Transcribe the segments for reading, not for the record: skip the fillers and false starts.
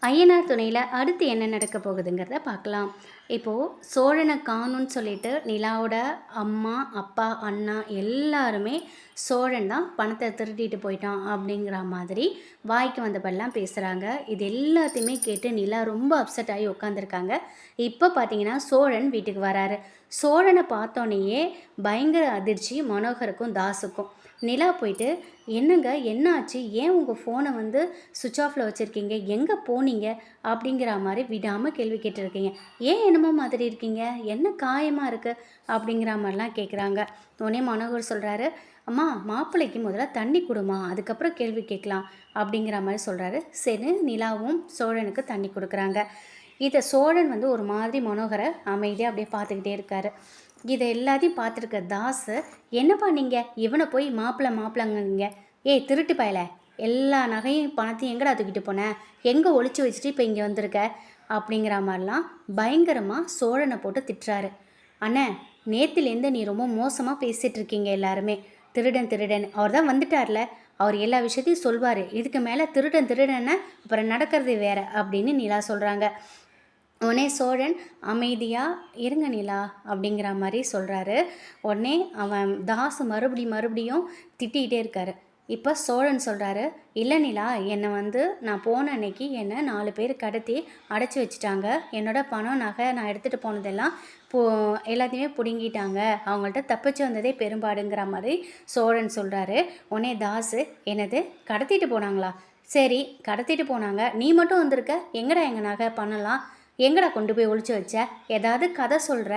ஐயனார் துணையில் அடுத்து என்ன நடக்க போகுதுங்கிறத பார்க்கலாம். இப்போது சோழனை காணும்னு சொல்லிட்டு நிலாவோட அம்மா, அப்பா, அண்ணா எல்லாருமே சோழன் தான் பணத்தை திருடிட்டு போயிட்டான் அப்படிங்கிற மாதிரி வாய்க்கு வந்தபடிலாம் பேசுகிறாங்க. இது எல்லாத்தையுமே கேட்டு நிலா ரொம்ப அப்செட் ஆகி உட்காந்துருக்காங்க. இப்போ பார்த்தீங்கன்னா சோழன் வீட்டுக்கு வராரு. சோழனை பார்த்தோன்னேயே பயங்கர அதிர்ச்சி மனோகருக்கும் தாஸுக்கும். நிலா போயிட்டு, என்னங்க என்ன ஆச்சு, ஏன் உங்கள் ஃபோனை வந்து சுவிட்ச் ஆஃபில் வச்சுருக்கீங்க, எங்கே போனீங்க அப்படிங்கிற மாதிரி விடாமல் கேள்வி கேட்டுருக்கீங்க, ஏன் என்னமோ மாதிரி இருக்கீங்க, என்ன காயமாக இருக்குது அப்படிங்கிற மாதிரிலாம் கேட்குறாங்க. உடனே மனோகர் சொல்கிறாரு, அம்மா மாப்பிள்ளைக்கு முதல்ல தண்ணி கொடுமா, அதுக்கப்புறம் கேள்வி கேட்கலாம் அப்படிங்கிற மாதிரி சொல்கிறாரு. சரி, நிலாவும் சோழனுக்கு தண்ணி கொடுக்குறாங்க. இதை சோழன் வந்து ஒரு மாதிரி மனோகரை அமைதியாக அப்படியே பார்த்துக்கிட்டே இருக்காரு. இதை எல்லாத்தையும் பார்த்துருக்க தாஸ், என்னப்பா நீங்கள் இவனை போய் மாப்பிள்ளைங்க, ஏய் திருட்டு பயல, எல்லா நகையும் பணத்தையும் எங்கடா தூக்கிட்டு போனேன், எங்கே ஒளிச்சு வச்சுட்டு இப்போ இங்கே வந்திருக்க அப்படிங்கிற மாதிரிலாம் பயங்கரமாக சோழனை போட்டு திட்டுறாரு. அண்ணே, நேற்றுலேருந்து நீ ரொம்ப மோசமாக பேசிகிட்டு இருக்கீங்க எல்லாருமே. திருடன் அவர் தான் வந்துட்டார்ல, அவர் எல்லா விஷயத்தையும் சொல்வார், இதுக்கு மேலே திருடன்னு அப்புறம் நடக்கிறது வேறு அப்படின்னு நிலா சொல்கிறாங்க. உடனே சோழன் அமைதியாக இருங்க நிலா அப்படிங்கிற மாதிரி சொல்கிறாரு. உடனே அவன் தாஸ் மறுபடியும் திட்டிகிட்டே இருக்காரு. இப்போ சோழன் சொல்கிறாரு, இல்லை நிலா, என்னை வந்து நான் போன அன்னைக்கு என்னை 4 பேர் கடத்தி அடைச்சி வச்சுட்டாங்க. என்னோடய பணம் நகை நான் எடுத்துகிட்டு போனதெல்லாம் எல்லாத்தையுமே பிடுங்கிட்டாங்க. அவங்கள்ட்ட தப்பிச்சு வந்ததே பெரும்பாடுங்கிற மாதிரி சோழன் சொல்கிறாரு. உடனே தாஸ், என்னது கடத்திட்டு போனாங்களா, சரி கடத்திட்டு போனாங்க, நீ மட்டும் வந்திருக்க, எங்கடா எங்கள் நகை பண்ணலாம், எங்கடா கொண்டு போய் ஒழிச்சு வச்ச, ஏதாவது கதை சொல்கிற,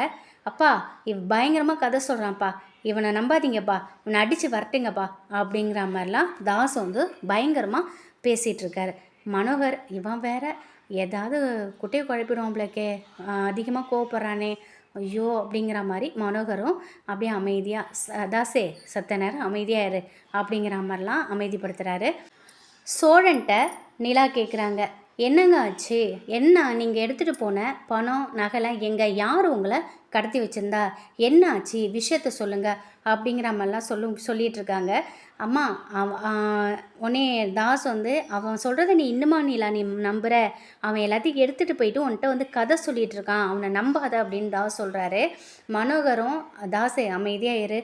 அப்பா பயங்கரமாக கதை சொல்கிறான்ப்பா, இவனை நம்பாதீங்கப்பா, இவனை அடித்து வரட்டுங்கப்பா அப்படிங்கிற மாதிரிலாம் தாஸ் வந்து பயங்கரமாக பேசிகிட்ருக்காரு. மனோகர், இவன் வேற ஏதாவது குட்டையை குழப்பிடுவான்பிளக்கே, அதிகமாக கோவப்படுறானே, ஐயோ அப்படிங்கிற மாதிரி மனோகரும் அப்படியே அமைதியாக, தாசே சத்த நேரம் அமைதியாக இரு அப்படிங்கிற மாதிரிலாம் அமைதிப்படுத்துகிறாரு. சோழன்ட்ட நிலா கேட்குறாங்க, என்னங்க ஆச்சு, என்ன நீங்கள் எடுத்துகிட்டு போன பணம் நகைலாம் எங்கே, யார் உங்களை கடத்தி வச்சுருந்தா, என்ன ஆச்சு விஷயத்த சொல்லுங்கள் அப்படிங்கிற மாதிரிலாம் சொல்லிகிட்ருக்காங்க. அம்மா உடனே தாஸ் வந்து, அவன் சொல்கிறத நீ இன்னுமா நீ நம்புகிற, அவன் எல்லாத்தையும் எடுத்துகிட்டு போயிட்டு உன்கிட்ட வந்து கதை சொல்லிகிட்ருக்கான், அவனை நம்பாத அப்படின்னு தாஸ் சொல்கிறாரு. மனோகரும், தாஸை அமைதியாக இரு,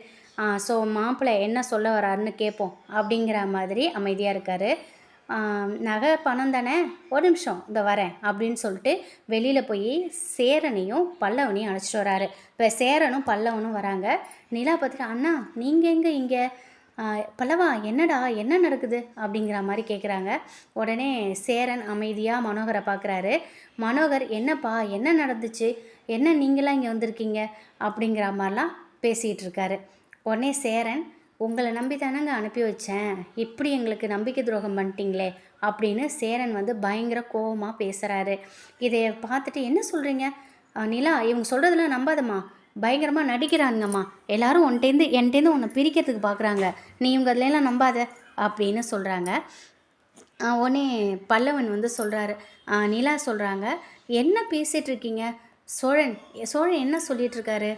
ஸோ மாப்பிள்ளை என்ன சொல்ல வராருன்னு கேட்போம் அப்படிங்கிற மாதிரி அமைதியாக இருக்கார். நகை பணம் தானே, ஒரு நிமிஷம் இந்த வரேன் அப்படின்னு சொல்லிட்டு வெளியில் போய் சேரனையும் பல்லவனையும் அழைச்சிட்டு வராரு. இப்போ சேரனும் பல்லவனும் வராங்க. நிலா பார்த்துட்டு, அண்ணா நீங்கள் எங்கே இங்கே, பல்லவா என்னடா என்ன நடக்குது அப்படிங்கிற மாதிரி கேட்குறாங்க. உடனே சேரன் அமைதியாக மனோகரை பார்க்குறாரு. மனோகர், என்னப்பா என்ன நடந்துச்சு, என்ன நீங்களாம் இங்கே வந்திருக்கீங்க அப்படிங்கிற மாதிரிலாம் பேசிகிட்டு இருக்காரு. உடனே சேரன், உங்களை நம்பி தானங்க அனுப்பி வச்சேன், இப்படி எங்களுக்கு நம்பிக்கை துரோகம் பண்ணிட்டீங்களே அப்படின்னு சேரன் வந்து பயங்கர கோபமாக பேசுகிறாரு. இதை பார்த்துட்டு, என்ன சொல்கிறீங்க நிலா, இவங்க சொல்கிறதெல்லாம் நம்பாதம்மா, பயங்கரமாக நடிக்கிறானுங்கம்மா, எல்லோரும் என்கிட்டேருந்து உன்னை பிரிக்கிறதுக்கு பார்க்குறாங்க, நீ இவங்க அதிலெல்லாம் நம்பாத அப்படின்னு சொல்கிறாங்க. உடனே பல்லவன் வந்து சொல்கிறாரு, நிலா சொல்கிறாங்க, என்ன பேசிகிட்ருக்கீங்க, சோழன் என்ன சொல்லிகிட்ருக்காரு,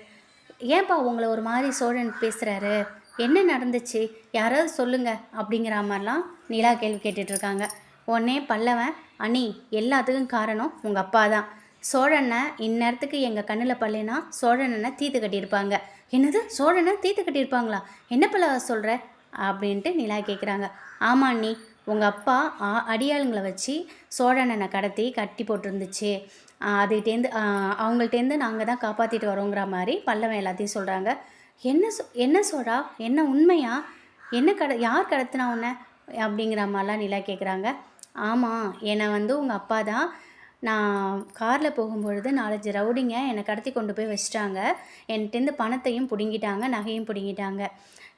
ஏன்பா உங்களை ஒரு மாதிரி சோழன் பேசுகிறாரு, என்ன நடந்துச்சு, யாராவது சொல்லுங்கள் அப்படிங்கிற மாதிரிலாம் நிலா கேள்வி கேட்டுட்ருக்காங்க. உடனே பல்லவன், அண்ணி எல்லாத்துக்கும் காரணம் உங்கள் அப்பா தான், சோழனை இந்நேரத்துக்கு எங்கள் கண்ணில் பல்லைனா சோழனை தீத்து கட்டியிருப்பாங்க. என்னது, சோழனை தீத்து கட்டியிருப்பாங்களா, என்ன பல்லவ சொல்கிற அப்படின்ட்டு நிலா கேட்குறாங்க. ஆமாம் அண்ணி, உங்கள் அப்பா அடியாளுங்களை வச்சு சோழனை கட்டி போட்டிருந்துச்சு, அதுகிட்டேருந்து அவங்கள்ட்டேருந்து நாங்கள் தான் காப்பாற்றிட்டு வரோங்கிற மாதிரி பல்லவன் எல்லாத்தையும் சொல்கிறாங்க. என்ன சோழா, என்ன உண்மையா, என்ன யார் கடத்தினா உன்னை அப்படிங்கிற மாதிரிலாம் நிலா கேட்குறாங்க. ஆமாம், என்னை வந்து உங்கள் அப்பா தான், நான் காரில் போகும்பொழுது 4 ரவுடிங்க என்னை கடத்தி கொண்டு போய் வச்சிட்டாங்க, என்கிட்டேருந்து பணத்தையும் பிடுங்கிட்டாங்க, நகையும் பிடுங்கிட்டாங்க,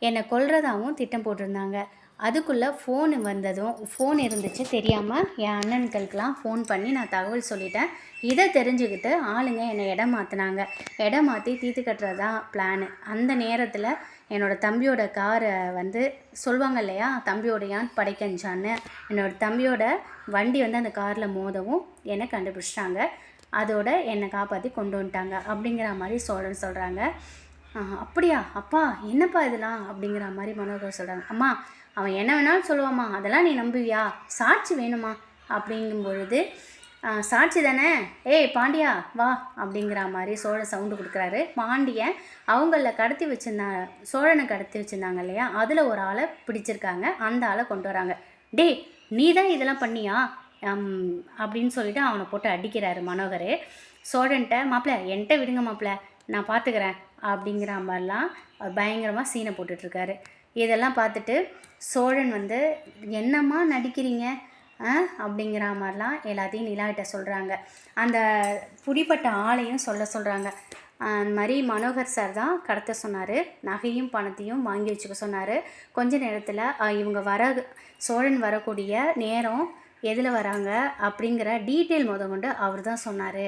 என்னை கொல்றதாகவும் திட்டம் போட்டிருந்தாங்க. அதுக்குள்ளே ஃபோன் இருந்துச்சு, தெரியாமல் என் அண்ணன்களுக்கெலாம் ஃபோன் பண்ணி நான் தகவல் சொல்லிட்டேன். இதை தெரிஞ்சுக்கிட்டு ஆளுங்க என்னை இடம் மாற்றி தீர்த்து கட்டுறதா பிளானு. அந்த நேரத்தில் என்னோடய தம்பியோட காரை வந்து சொல்லுவாங்க இல்லையா, தம்பியோட யான் படைக்கஞ்சான்னு, என்னோடய தம்பியோட வண்டி வந்து அந்த காரில் மோதவும் என்னை கண்டுபிடிச்சிட்டாங்க, அதோட என்னை காப்பாற்றி கொண்டு வந்துட்டாங்க அப்படிங்கிற மாதிரி சோழன் சொல்கிறாங்க. அப்படியா அப்பா, என்னப்பா இதெல்லாம் அப்படிங்கிற மாதிரி மனோகர் சொல்கிறாங்க. அம்மா, அவன் என்ன வேணாலும் சொல்லுவாம்மா, அதெல்லாம் நீ நம்புவியா, சாட்சி வேணுமா அப்படிங்கும் பொழுது சாட்சி தானே, ஏய் பாண்டியா வா அப்படிங்கிற மாதிரி சோழன் சவுண்டு கொடுக்குறாரு. பாண்டியன் அவங்கள கடத்தி வச்சுருந்தாங்க, சோழனை கடத்தி வச்சுருந்தாங்க இல்லையா, அதில் ஒரு ஆளை பிடிச்சிருக்காங்க. அந்த ஆளை கொண்டு வராங்க. டே நீ தான் இதெல்லாம் பண்ணியா அப்படின்னு சொல்லிட்டு அவனை போட்டு அடிக்கிறாரு மனோகர். சோழன்ட்ட மாப்பிள்ள என்கிட்ட விடுங்க மாப்பிள்ள, நான் பார்த்துக்கிறேன் அப்படிங்கிற மாதிரிலாம் பயங்கரமாக சீனை போட்டுட்ருக்காரு. இதெல்லாம் பார்த்துட்டு சோழன் வந்து என்னம்மா நடிக்கிறீங்க அப்படிங்கிற மாதிரிலாம் எல்லாத்தையும் நிலாகிட்ட சொல்கிறாங்க. அந்த பிடிப்பட்ட ஆளையும் சொல்கிறாங்க. அந்த மாதிரி மனோகர் சார் தான் கடத்த சொன்னார், நகையும் பணத்தையும் வாங்கி வச்சுக்க சொன்னார். கொஞ்ச நேரத்தில் இவங்க சோழன் வரக்கூடிய நேரம், எதில் வராங்க அப்படிங்கிற டீட்டெயில் கொண்டு அவர் தான் சொன்னார்.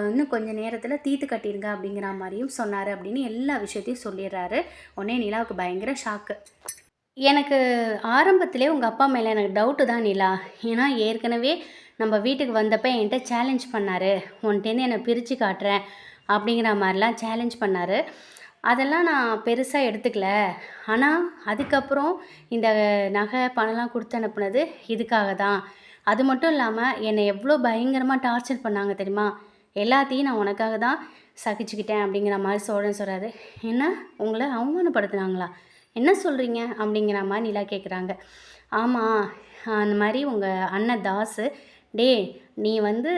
இன்னும் கொஞ்சம் நேரத்தில் தீர்த்து கட்டிடுங்க அப்படிங்கிற மாதிரியும் சொன்னார் அப்படின்னு எல்லா விஷயத்தையும் சொல்லிடுறாரு. உடனே நிலாவுக்கு பயங்கர ஷாக்கு. எனக்கு ஆரம்பத்திலே உங்கள் அப்பா மேலே எனக்கு டவுட்டு தான் நிலா. ஏன்னா ஏற்கனவே நம்ம வீட்டுக்கு வந்தப்போ என்கிட்ட சேலஞ்ச் பண்ணார், உன்கிட்டேருந்து என்னை பிரித்து காட்டுறேன் அப்படிங்கிற மாதிரிலாம் சேலஞ்ச் பண்ணார். அதெல்லாம் நான் பெருசாக எடுத்துக்கல. ஆனால் அதுக்கப்புறம் இந்த நகை பணம்லாம் கொடுத்து அனுப்புனது இதுக்காக தான். அது மட்டும் இல்லாமல் என்னை எவ்வளோ பயங்கரமாக டார்ச்சர் பண்ணாங்க தெரியுமா, எல்லாத்தையும் நான் உனக்காக தான் சகிச்சுக்கிட்டேன் அப்படிங்கிற மாதிரி சோழன் சொல்கிறாரு. என்ன உங்களை அவமானப்படுத்துனாங்களா, என்ன சொல்கிறீங்க அப்படிங்கிற மாதிரி நிலா கேட்குறாங்க. ஆமாம், அந்த மாதிரி உங்கள் அண்ணன் தாஸு, டே நீ வந்து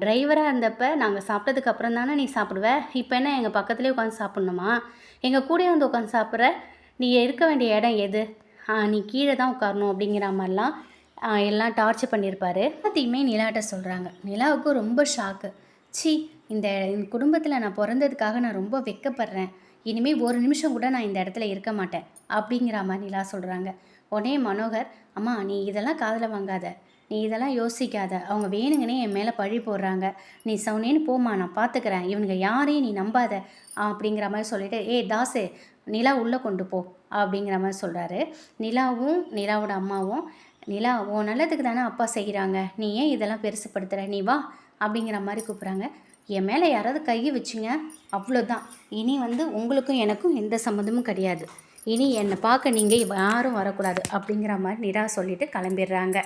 டிரைவராக இருந்தப்போ நாங்கள் சாப்பிட்டதுக்கப்புறம் தானே நீ சாப்பிடுவ, இப்போ என்ன எங்கள் பக்கத்துலேயே உட்காந்து சாப்பிட்ணுமா, எங்கள் கூட வந்து உட்காந்து சாப்பிட்ற, நீ இருக்க வேண்டிய இடம் எது, நீ கீழே தான் உட்காரணும் அப்படிங்கிற மாதிரிலாம் எல்லாம் டார்ச்சர் பண்ணியிருப்பார். எல்லாத்தையுமே நிலாட்ட சொல்கிறாங்க. நிலாவுக்கு ரொம்ப ஷாக்கு. இந்த குடும்பத்தில் நான் பிறந்ததுக்காக நான் ரொம்ப வெக்கப்படுறேன், இனிமேல் ஒரு நிமிஷம் கூட நான் இந்த இடத்துல இருக்க மாட்டேன் அப்படிங்கிற மாதிரி நிலா சொல்கிறாங்க. உடனே மனோகர், அம்மா நீ இதெல்லாம் காதில் வாங்காத, நீ இதெல்லாம் யோசிக்காத, அவங்க வேணுங்கன்னே என் மேலே பழி போடுறாங்க, நீ சவுனேன்னு போமா, நான் பார்த்துக்கிறேன், இவனுங்க யாரையும் நீ நம்பாத அப்படிங்கிற மாதிரி சொல்லிவிட்டு, தாசு நிலா உள்ளே கொண்டு போ அப்படிங்கிற மாதிரி சொல்கிறாரு. நிலாவும் நிலாவோட அம்மாவும், நிலா உன் நல்லதுக்கு தானே அப்பா செய்கிறாங்க, நீ ஏன் இதெல்லாம் பெருசுப்படுத்துகிற, நீ வா அப்படிங்கிற மாதிரி கூப்பிட்றாங்க. என் மேலே யாராவது கையை வச்சுங்க அவ்வளோதான், இனி வந்து உங்களுக்கும் எனக்கும் எந்த சம்மந்தமும் கிடையாது, இனி என்னை பார்க்க நீங்கள் யாரும் வரக்கூடாது அப்படிங்கிற மாதிரி நிலா சொல்லிவிட்டு கிளம்பிடுறாங்க.